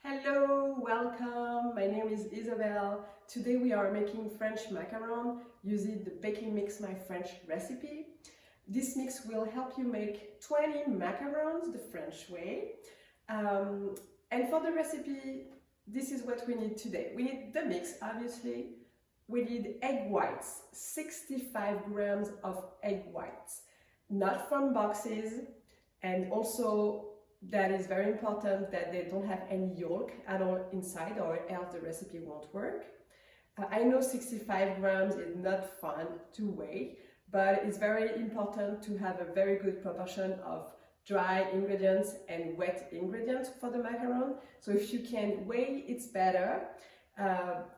Hello, welcome. My name is Isabel. Today we are making French macaron using the baking mix my French recipe. This mix will help you make 20 macarons the French way. And for the recipe, this is what we need today. We need the mix, obviously. We need egg whites, 65 grams of egg whites, not from boxes, and also that is very important that they don't have any yolk at all inside, or else the recipe won't work. I know 65 grams is not fun to weigh, but it's very important to have a very good proportion of dry ingredients and wet ingredients for the macaron. So if you can weigh, it's better.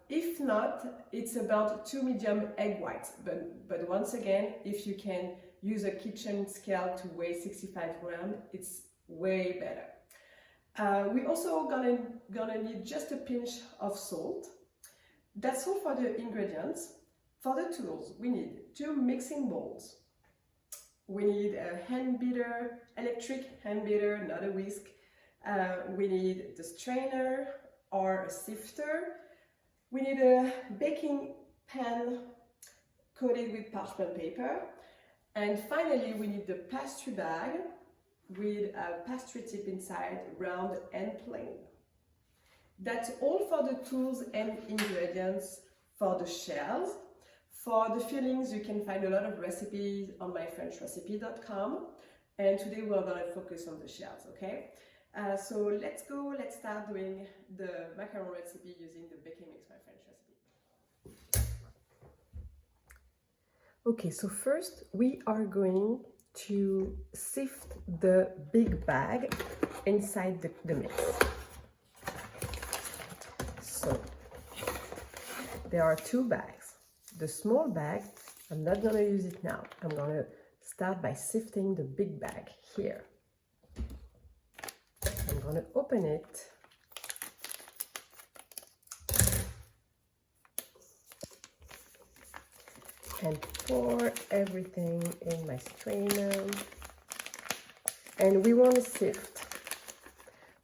If not, it's about 2 medium egg whites. But once again, if you can use a kitchen scale to weigh 65 grams, it's way better. We also gonna need just a pinch of salt. That's all for the ingredients. For the tools, we need 2 mixing bowls. We need a hand beater, electric hand beater, not a whisk. We need the strainer or a sifter. We need a baking pan coated with parchment paper. And finally, we need the pastry bag with a pastry tip inside, round and plain. That's all for the tools and ingredients for the shells. For the fillings, you can find a lot of recipes on myfrenchrecipe.com, and today we're going to focus on the shells, okay? So let's start doing the macaron recipe using the baking mix my French recipe. Okay, so first we are going to sift the big bag inside the mix. So there are 2 bags. The small bag, I'm not going to use it now. I'm going to start by sifting the big bag here. I'm going to open it. And pour everything in my strainer. And we want to sift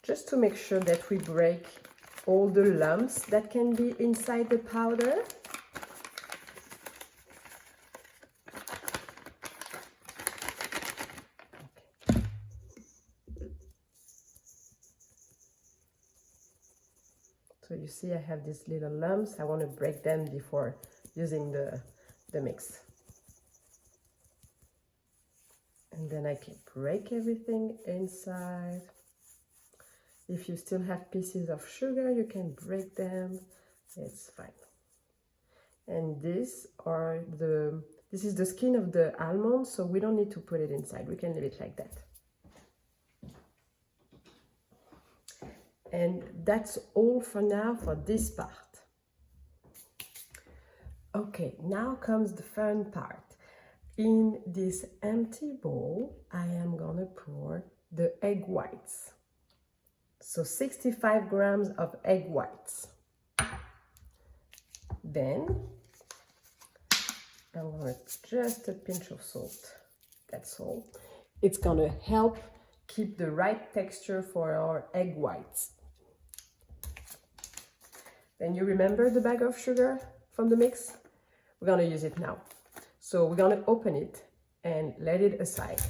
just to make sure that we break all the lumps that can be inside the powder. Okay. So you see I have these little lumps. I want to break them before using the mix. And then I can break everything inside. If you still have pieces of sugar, you can break them. It's fine. And this is the skin of the almond, so we don't need to put it inside. We can leave it like that. And that's all for now for this part. Okay, now comes the fun part. In this empty bowl, I am gonna pour the egg whites. So 65 grams of egg whites. Then I'm gonna just a pinch of salt. That's all. It's gonna help keep the right texture for our egg whites. Then you remember the bag of sugar from the mix? We're gonna use it now. So we're gonna open it and let it aside.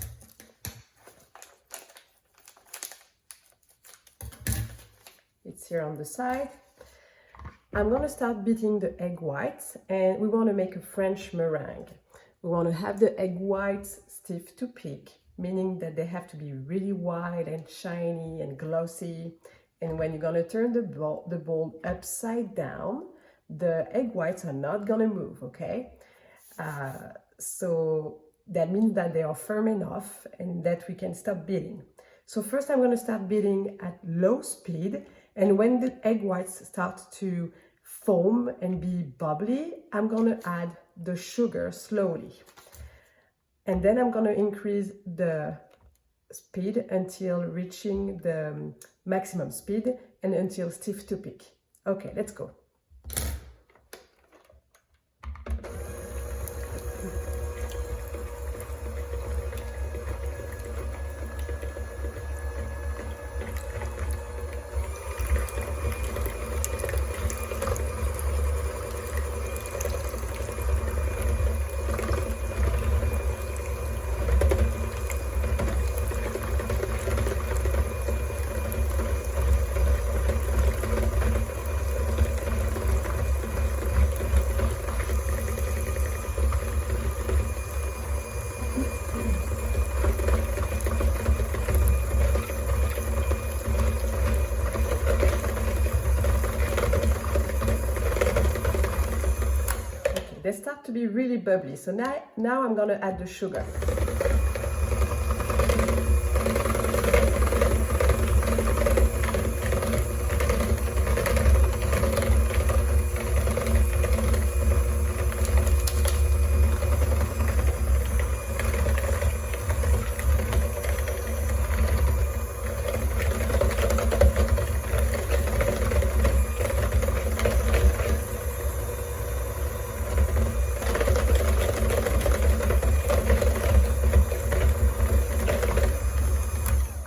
It's here on the side. I'm gonna start beating the egg whites, and we wanna make a French meringue. We wanna have the egg whites stiff to peak, meaning that they have to be really white and shiny and glossy. And when you're gonna turn the bowl upside down, the egg whites are not gonna move, okay? So that means that they are firm enough and that we can stop beating. So first I'm gonna start beating at low speed, and when the egg whites start to foam and be bubbly, I'm gonna add the sugar slowly. And then I'm gonna increase the speed until reaching the maximum speed and until stiff to peak. Okay, let's go. have to be really bubbly. So now I'm gonna add the sugar.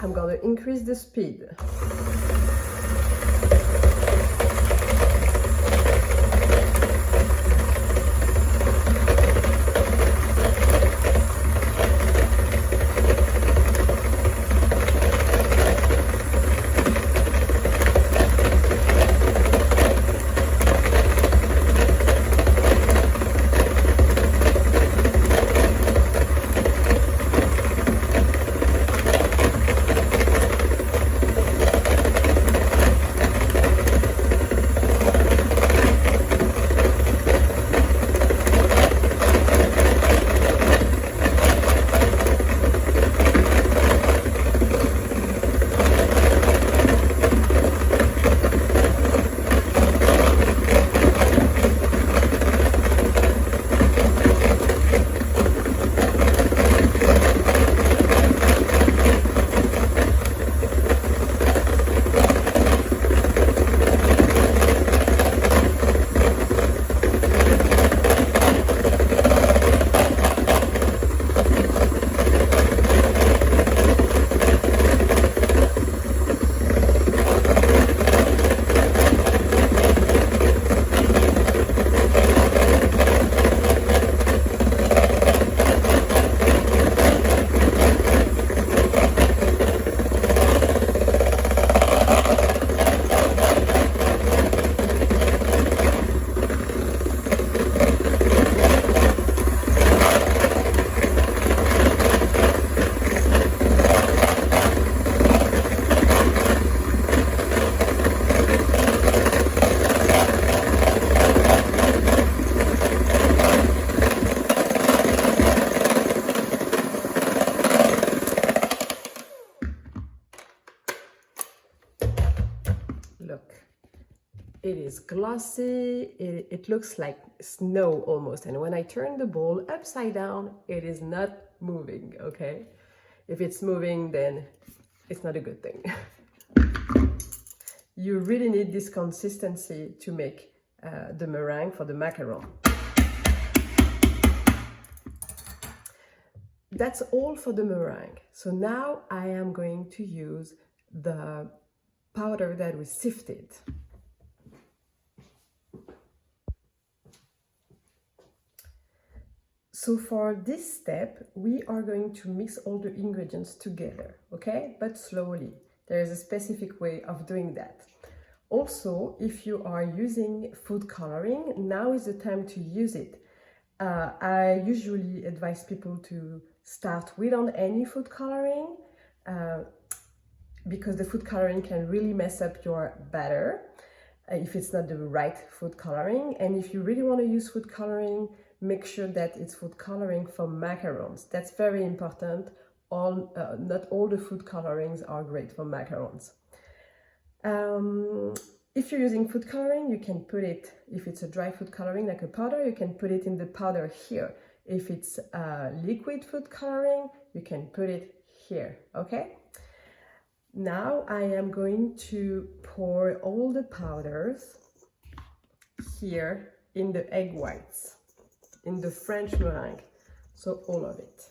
I'm gonna increase the speed. Look, it is glossy, it looks like snow almost, and when I turn the bowl upside down, it is not moving, okay? If it's moving, then it's not a good thing. You really need this consistency to make the meringue for the macaron. That's all for the meringue. So now I am going to use the powder that we sifted. So for this step, we are going to mix all the ingredients together, okay? But slowly. There is a specific way of doing that. Also, if you are using food coloring, now is the time to use it. I usually advise people to start without any food coloring, because the food coloring can really mess up your batter if it's not the right food coloring. And if you really want to use food coloring, make sure that it's food coloring for macarons. That's very important. Not all the food colorings are great for macarons. If you're using food coloring, you can put it, if it's a dry food coloring like a powder, you can put it in the powder here. If it's liquid food coloring, you can put it here, okay? Now I am going to pour all the powders here in the egg whites, in the French meringue, so all of it.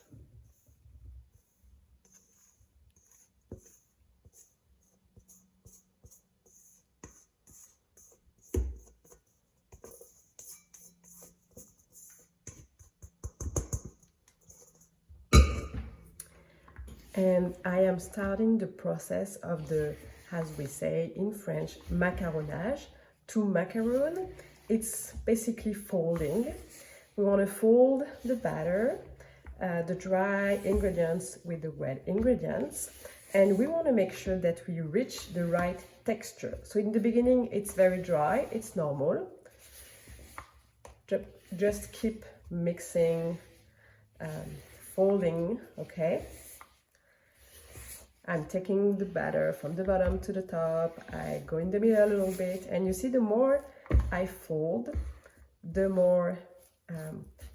And I am starting the process of the, as we say in French, macaronage. To macaron, it's basically folding. We want to fold the batter, the dry ingredients with the wet ingredients, and we want to make sure that we reach the right texture. So in the beginning, it's very dry, it's normal. Just keep mixing, folding, okay? I'm taking the batter from the bottom to the top. I go in the middle a little bit, and you see the more I fold, the more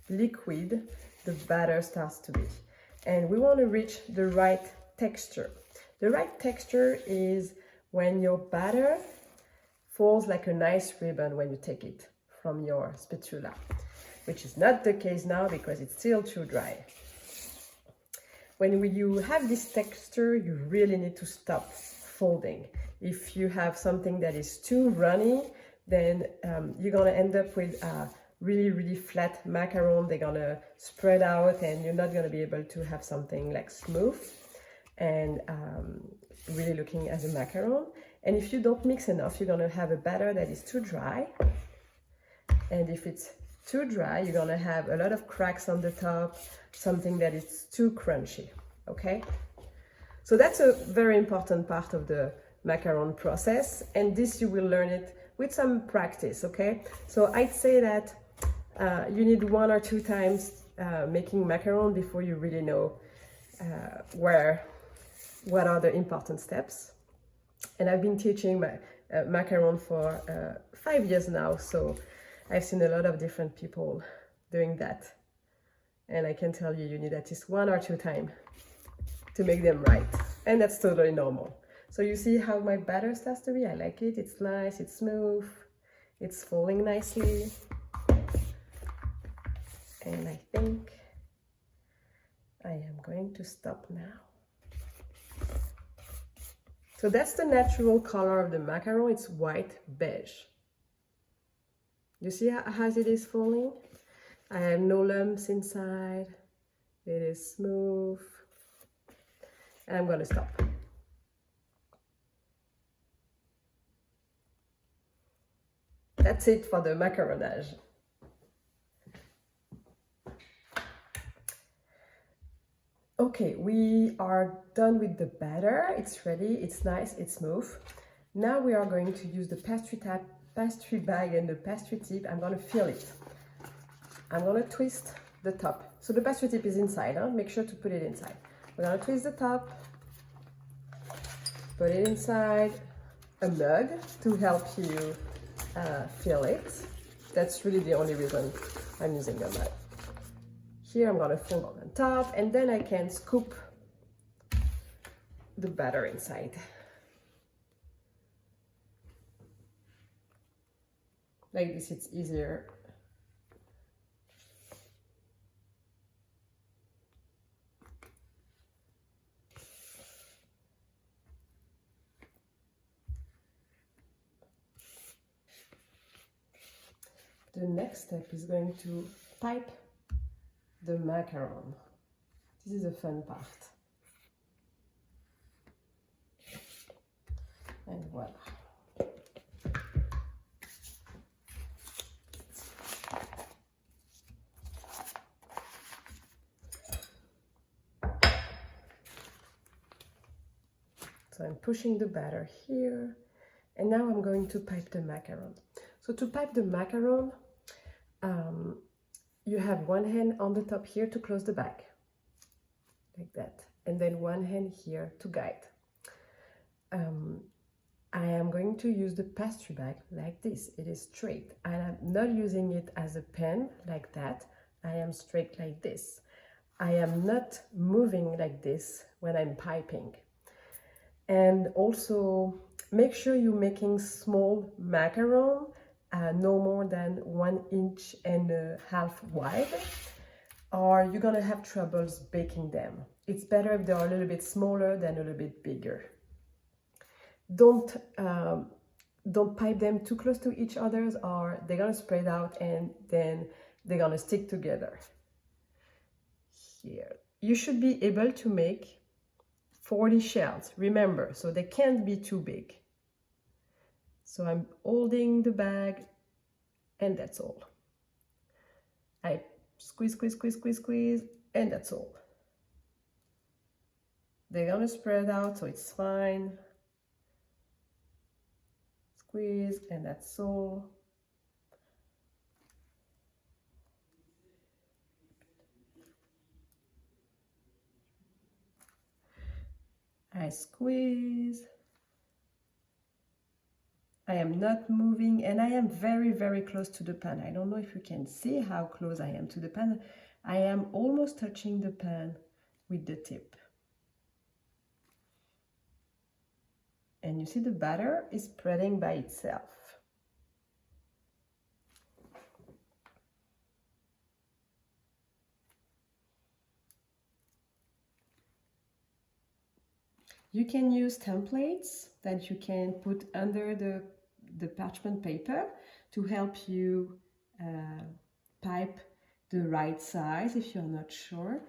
liquid the batter starts to be. And we want to reach the right texture. The right texture is when your batter falls like a nice ribbon when you take it from your spatula, which is not the case now because it's still too dry. When you have this texture, you really need to stop folding. If you have something that is too runny, then you're gonna end up with a really flat macaron. They're gonna spread out and you're not gonna be able to have something like smooth and really looking as a macaron. And if you don't mix enough, you're gonna have a batter that is too dry. And if it's too dry, you're gonna have a lot of cracks on the top, something that is too crunchy, okay? So that's a very important part of the macaron process, and this you will learn it with some practice, okay? So I'd say that you need 1 or 2 times making macaron before you really know what are the important steps. And I've been teaching macaron for 5 years now, so I've seen a lot of different people doing that. And I can tell you, you need at least 1 or 2 times to make them right. And that's totally normal. So you see how my batter starts to be? I like it. It's nice, it's smooth, it's falling nicely. And I think I am going to stop now. So that's the natural color of the macaron. It's white beige. You see how it is falling? I have no lumps inside. It is smooth. And I'm gonna stop. That's it for the macaronage. Okay, we are done with the batter. It's ready, it's nice, it's smooth. Now we are going to use the pastry bag and the pastry tip. I'm gonna fill it. I'm gonna twist the top. So the pastry tip is inside, huh? Make sure to put it inside. We're gonna twist the top, put it inside a mug to help you fill it. That's really the only reason I'm using a mug. Here I'm gonna fold on top, and then I can scoop the batter inside. Like this, it's easier. The next step is going to pipe the macaron. This is the fun part. And voila. So I'm pushing the batter here, and now I'm going to pipe the macaron. So to pipe the macaron, you have one hand on the top here to close the bag, like that, and then one hand here to guide. I am going to use the pastry bag like this. It is straight, and I'm not using it as a pen like that. I am straight like this. I am not moving like this when I'm piping. And also make sure you're making small macaron, no more than 1.5 inches wide, or you're gonna have troubles baking them. It's better if they're a little bit smaller than a little bit bigger. Don't pipe them too close to each other, or they're gonna spread out and then they're gonna stick together. Here, you should be able to make 40 shells, remember, so they can't be too big. So I'm holding the bag, and that's all. I squeeze, squeeze, squeeze, squeeze, squeeze, and that's all. They're gonna spread out, so it's fine. Squeeze, and that's all. I squeeze. I am not moving, and I am very, very close to the pan. I don't know if you can see how close I am to the pan. I am almost touching the pan with the tip. And you see the batter is spreading by itself. You can use templates that you can put under the parchment paper to help you pipe the right size if you're not sure.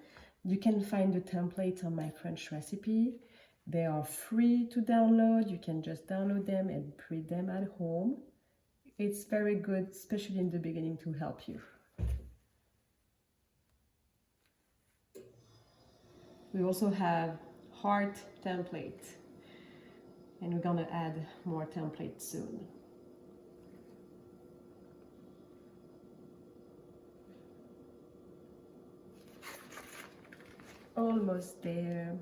You can find the templates on my French recipe. They are free to download. You can just download them and print them at home. It's very good, especially in the beginning, to help you. We also have heart template, and we're gonna add more templates soon. Almost there.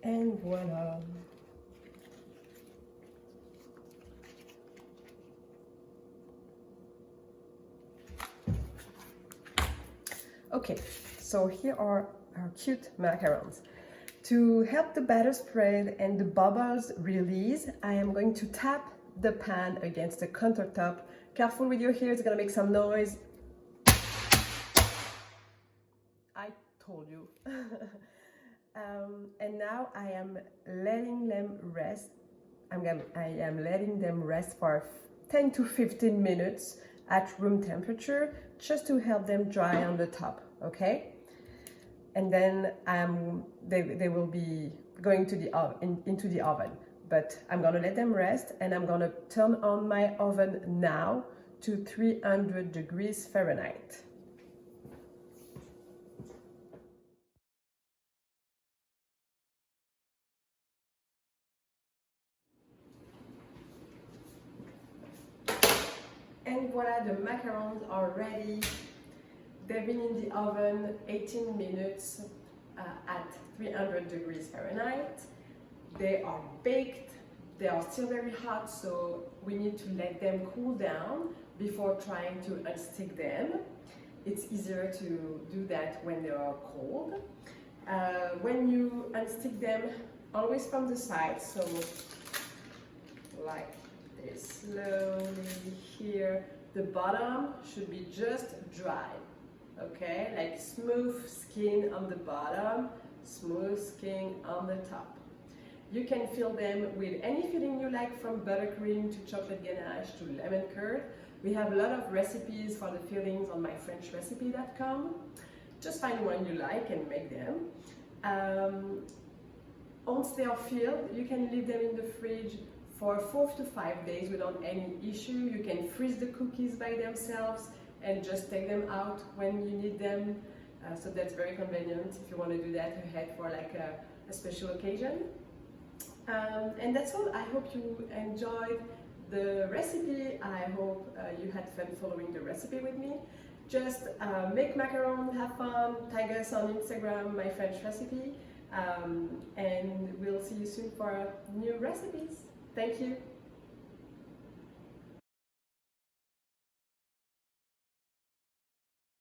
And voila. Okay, so here are our cute macarons. To help the batter spread and the bubbles release, I am going to tap the pan against the countertop. Careful with your hair, it's gonna make some noise. I told you. And now I am letting them rest. I am letting them rest for 10 to 15 minutes at room temperature, just to help them dry on the top, okay? And then they will be going to the oven, into the oven. But I'm gonna let them rest, and I'm gonna turn on my oven now to 300 degrees Fahrenheit. And voila, the macarons are ready. They've been in the oven 18 minutes at 300 degrees Fahrenheit. They are baked. They are still very hot, so we need to let them cool down before trying to unstick them. It's easier to do that when they are cold. When you unstick them, always from the side, so like this, slowly here. The bottom should be just dry, okay? Like smooth skin on the bottom, smooth skin on the top. You can fill them with any filling you like, from buttercream to chocolate ganache to lemon curd. We have a lot of recipes for the fillings on my FrenchRecipe.com. Just find one you like and make them. Once they are filled, you can leave them in the fridge for 4 to 5 days without any issue. You can freeze the cookies by themselves and just take them out when you need them. So that's very convenient if you want to do that ahead for like a special occasion. And that's all. I hope you enjoyed the recipe. I hope you had fun following the recipe with me. Just make macaron, have fun, tag us on Instagram, my French recipe, and we'll see you soon for new recipes. Thank you.